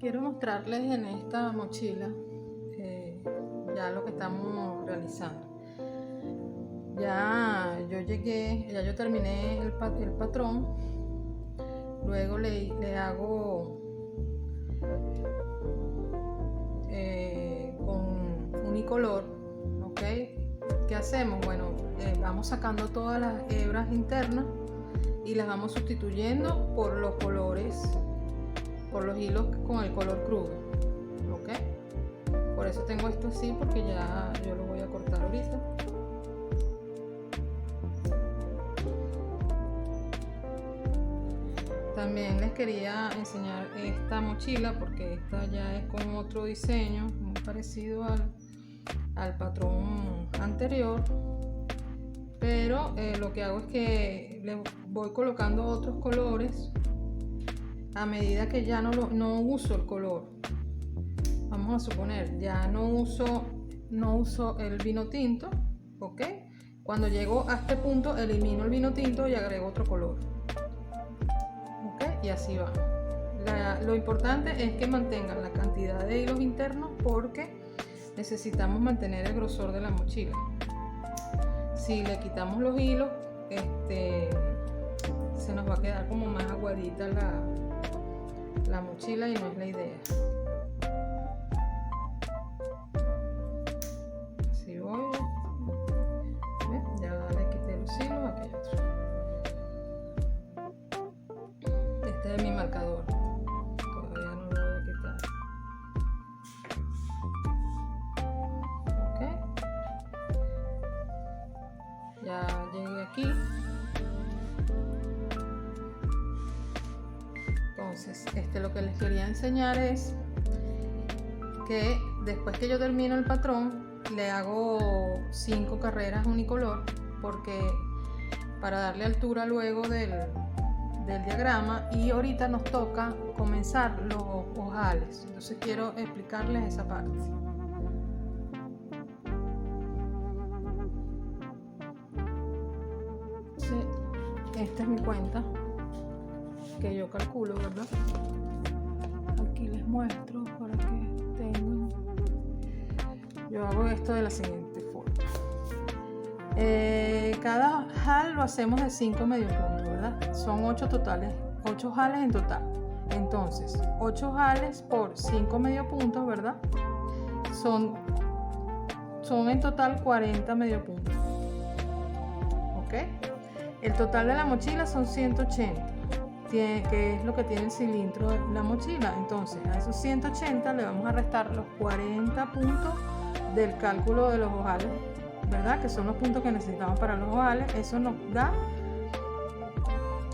Quiero mostrarles en esta mochila ya lo que estamos realizando. Ya yo terminé el patrón. Luego le hago con unicolor, ¿ok? ¿Qué hacemos? Bueno, vamos sacando todas las hebras internas y las vamos sustituyendo por los colores, por los hilos con el color crudo, ¿ok? Por eso tengo esto así, porque ya yo lo voy a cortar ahorita. También les quería enseñar esta mochila, porque esta ya es con otro diseño muy parecido al patrón anterior, pero lo que hago es que le voy colocando otros colores a medida que ya no uso el color. Vamos a suponer, ya no uso el vino tinto, ¿ok? Cuando llego a este punto elimino el vino tinto y agrego otro color, ¿ok? Y así va. Lo importante es que mantengan la cantidad de hilos internos, porque necesitamos mantener el grosor de la mochila. Si le quitamos los hilos, se nos va a quedar como más aguadita la mochila, y no es la idea. Así voy. Ya le quité los hilos. Aquí hay otro. Este es mi marcador. Todavía no lo voy a quitar. Ok. Ya llegué aquí. Entonces, lo que les quería enseñar es que después que yo termino el patrón, le hago 5 carreras unicolor, porque para darle altura luego del diagrama, y ahorita nos toca comenzar los ojales. Entonces quiero explicarles esa parte. Sí, esta es mi cuenta que yo calculo, ¿verdad? Aquí les muestro para que tengan. Yo hago esto de la siguiente forma. Cada jal lo hacemos de 5 medio puntos, ¿verdad? Son 8 totales, 8 jales en total. Entonces, 8 jales por 5 medio puntos, ¿verdad? Son en total 40 medio puntos. ¿Ok? El total de la mochila son 180. Que es lo que tiene el cilindro de la mochila. Entonces a esos 180 le vamos a restar los 40 puntos del cálculo de los ojales, ¿verdad? Que son los puntos que necesitamos para los ojales. Eso nos da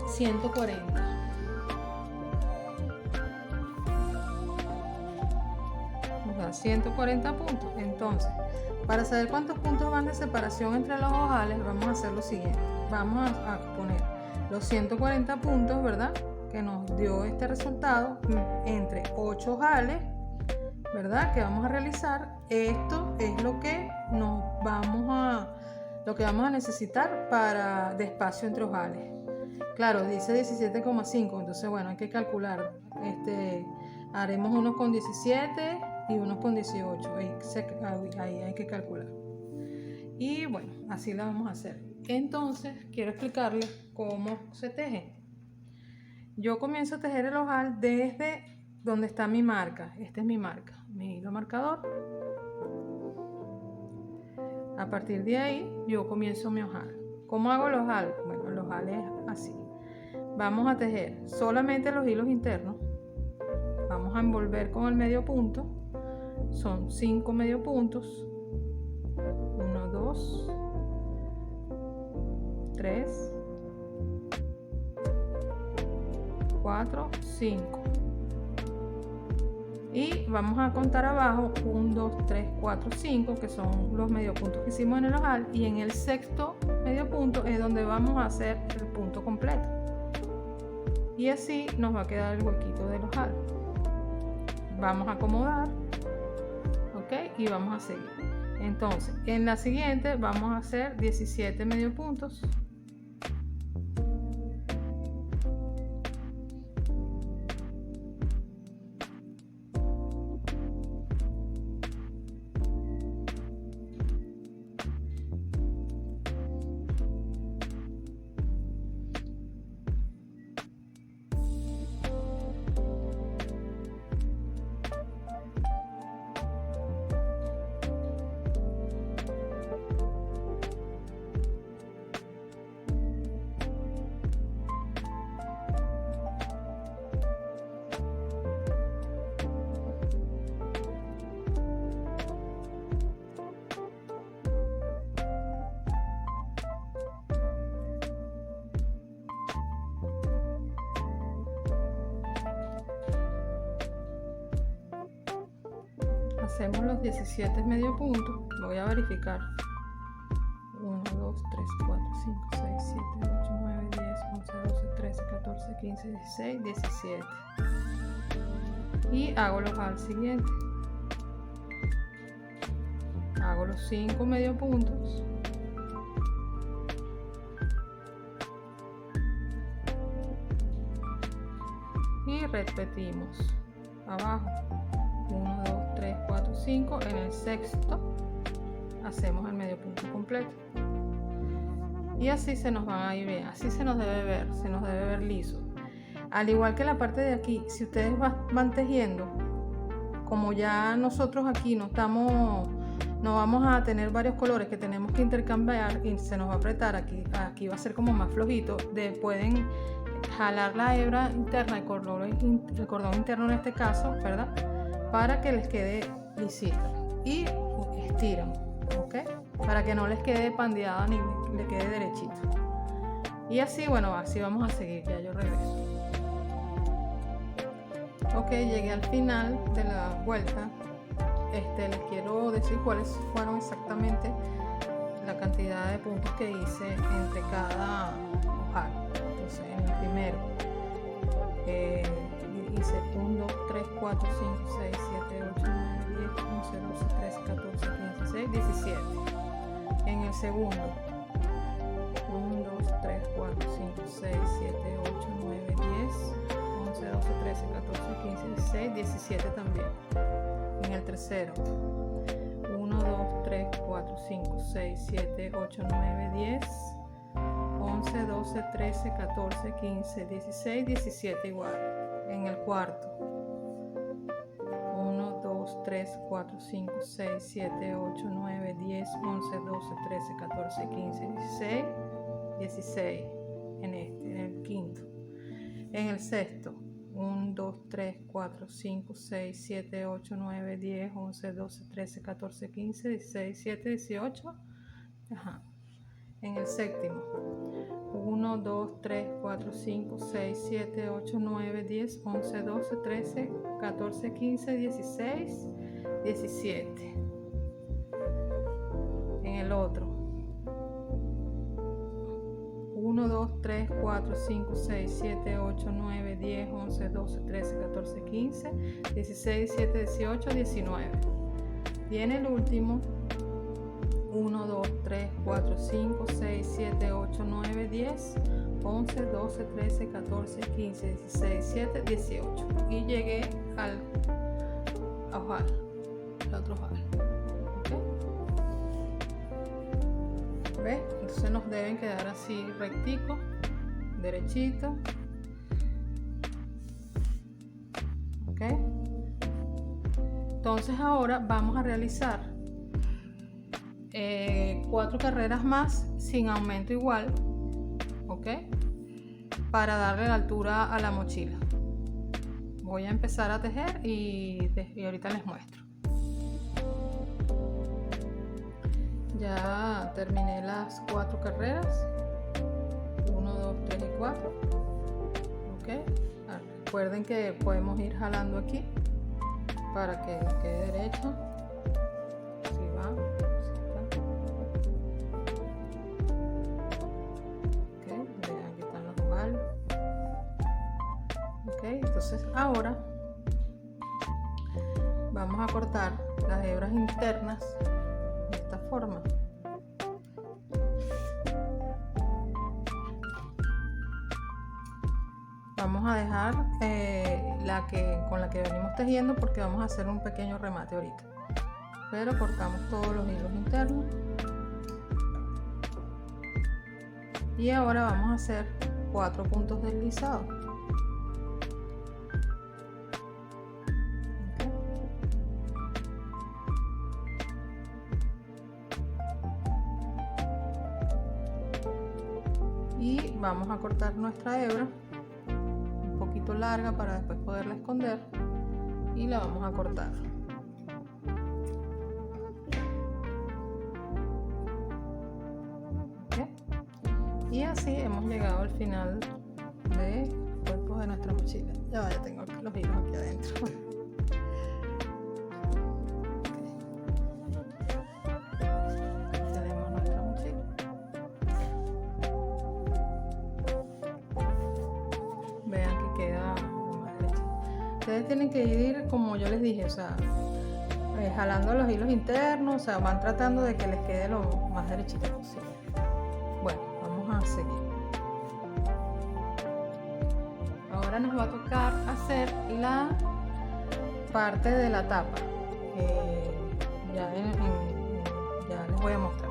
140. Nos da 140 puntos. Entonces, para saber cuántos puntos van de separación entre los ojales, vamos a hacer lo siguiente. Vamos a poner los 140 puntos, ¿verdad? Que nos dio este resultado entre 8 jales, ¿verdad? Que vamos a realizar. Esto es lo que vamos a necesitar para de espacio entre ojales. Claro, dice 17,5, entonces bueno, hay que calcular. Haremos unos con 17 y unos con 18. Ahí hay que calcular. Y bueno, así lo vamos a hacer. Entonces quiero explicarles cómo se teje. Yo comienzo a tejer el ojal desde donde está mi marca. Esta es mi marca, mi hilo marcador. A partir de ahí yo comienzo mi ojal. ¿Cómo hago el ojal? Bueno, el ojal es así. Vamos a tejer solamente los hilos internos. Vamos a envolver con el medio punto. Son 5 medio puntos. 1, 2, 3, 4, 5. Y vamos a contar abajo 1, 2, 3, 4, 5, que son los medio puntos que hicimos en el ojal, y en el sexto medio punto es donde vamos a hacer el punto completo, y así nos va a quedar el huequito del ojal. Vamos a acomodar, ok, y vamos a seguir. Entonces en la siguiente vamos a hacer 17 medio puntos. hacemos los 17 medio puntos. Voy a verificar. 1, 2, 3, 4, 5, 6, 7, 8, 9, 10, 11, 12, 13, 14, 15, 16, 17. Y hago los al siguiente. Hago los 5 medio puntos. Y repetimos. Abajo. 1, 2, 3, 4, 5. En el sexto hacemos el medio punto completo. Y así se nos van a ir bien. Así se nos debe ver liso. Al igual que la parte de aquí, si ustedes van tejiendo, como ya nosotros aquí no vamos a tener varios colores que tenemos que intercambiar y se nos va a apretar, aquí va a ser como más flojito, pueden jalar la hebra interna, el cordón interno en este caso, ¿verdad? Para que les quede lisito y estiran, ¿ok? Para que no les quede pandeada ni le quede derechito. Y así, bueno, así vamos a seguir. Ya yo regreso. Ok, llegué al final de la vuelta. Les quiero decir cuáles fueron exactamente la cantidad de puntos que hice entre cada ojal. Entonces, en el primero hice 1, 2, 3, 4, 5, 6, 7, 8, 9, 10, 11, 12, 13, 14, 15, 16, 17. En el segundo 1, 2, 3, 4, 5, 6, 7, 8, 9, 10, 11, 12, 13, 14, 15, 16, 17 también. En el tercero 1, 2, 3, 4, 5, 6, 7, 8, 9, 10, 11, 12, 13, 14, 15, 16, 17 igual. En el cuarto 1, 2, 3, 4, 5, 6, 7, 8, 9, 10, 11, 12, 13, 14, 15, 16, 16 en el quinto. En el sexto 1, 2, 3, 4, 5, 6, 7, 8, 9, 10, 11, 12, 13, 14, 15, 16, 17, 18. Ajá. En el séptimo 1, 2, 3, 4, 5, 6, 7, 8, 9, 10, 11, 12, 13, 14, 15, 16, 17. En el otro 1, 2, 3, 4, 5, 6, 7, 8, 9, 10, 11, 12, 13, 14, 15, 16, 17, 18, 19. Y en el último 1, 2, 3, 4, 5, 6, 7, 8, 9, 10, 11, 12, 13, 14, 15, 16, 17, 18. Y llegué al ojal, el otro ojal. ¿Okay? ¿Ves? Entonces nos deben quedar así rectico, derechito. ¿Ok? Entonces ahora vamos a realizar 4 carreras más sin aumento igual, ¿ok? Para darle la altura a la mochila. Voy a empezar a tejer y ahorita les muestro. Ya terminé las 4 carreras, 1, 2, 3 y 4, ¿ok? Recuerden que podemos ir jalando aquí para que nos quede derecho. Así va. Entonces ahora vamos a cortar las hebras internas de esta forma. Vamos a dejar con la que venimos tejiendo porque vamos a hacer un pequeño remate ahorita, pero cortamos todos los hilos internos y ahora vamos a hacer 4 puntos deslizados. Y vamos a cortar nuestra hebra un poquito larga para después poderla esconder y la vamos a cortar. ¿Okay? Y así hemos llegado al final del cuerpo de nuestra mochila. Ya tengo los hilos aquí adentro. queda lo más derecha. Ustedes tienen que ir como yo les dije, o sea, jalando los hilos internos, o sea, van tratando de que les quede lo más derechito posible. Bueno, vamos a seguir. Ahora nos va a tocar hacer la parte de la tapa. Ya les voy a mostrar.